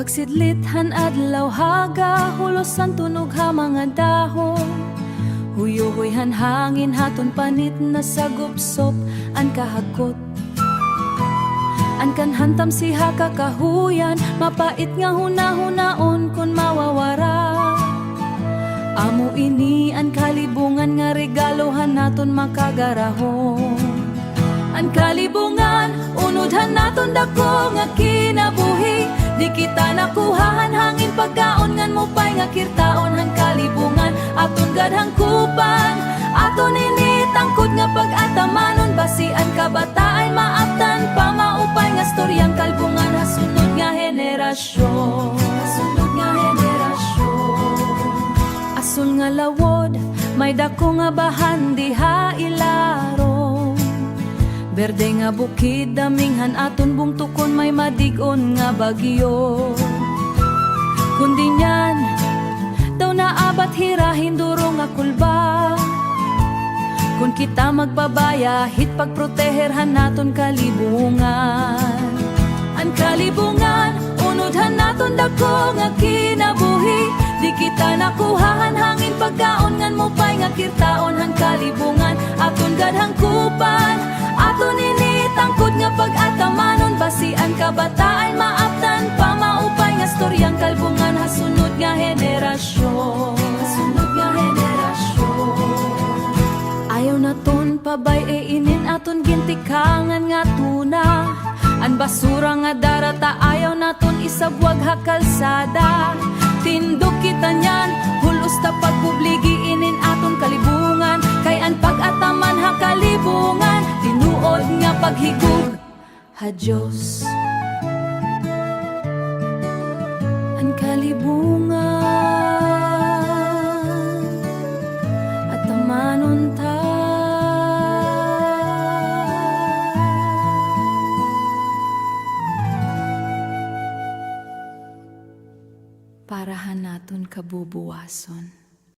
Pagsidlithan adlaw haga, hulosan tunog ha mga dahon. Huyuhuyhan hangin haton panit na sagupsop an kahakot. An kanhantam siha kakahuyan, mapait nga hunahunaon kun mawawara. Amo ini an kalibungan nga regalohan naton makagarahon. An kalibungan, unudhan naton dako nga kinabuhi. Di kita nakuhahan hangin pagkaon ngan mo pa'y nga kirtaon. Han kalibungan, aton gadhang kupan. Aton ini tangkod nga pag-atamanon. Basian kabataan, maaptan pa maupay nga storyang kalibungan. Hasunod nga henerasyon, hasunod nga henerasyon. Asul nga lawod, may dako nga bahan diha ilaro. Berde nga bukid, daminghan aton bungtukon, may madigon nga bagyo. Kundi nyan, daw naabat hirahin duro nga kulba. Kung kita magbabaya, hit pagproteherhan naton kalibungan. Ang kalibungan, unudhan naton dako nga kinabuhi. Di kita nakuhahan hangin pagkaon ngan mo pa'y nga kirtaon. Ang kalibungan, aton gadhang kupan. Aton ini tangkod nga pag-atamanon. Basian kabataan, maaptan pa maupay nga storyang kalibungan. Hasunod nga henerasyon, hasunod nga henerasyon. Ayaw naton pabay inin aton gintikangan nga tuna. An basura nga darata ayaw naton isabwag ha kalsada. Tindog kita nyan, hulos ta pagbubligi inin aton kalibungan. Kay an pag-ataman ha kalibungan, tinuod nga paghigug ha Diyos. An kalibungan, atamanon ta. Parahan naton kabubuwason.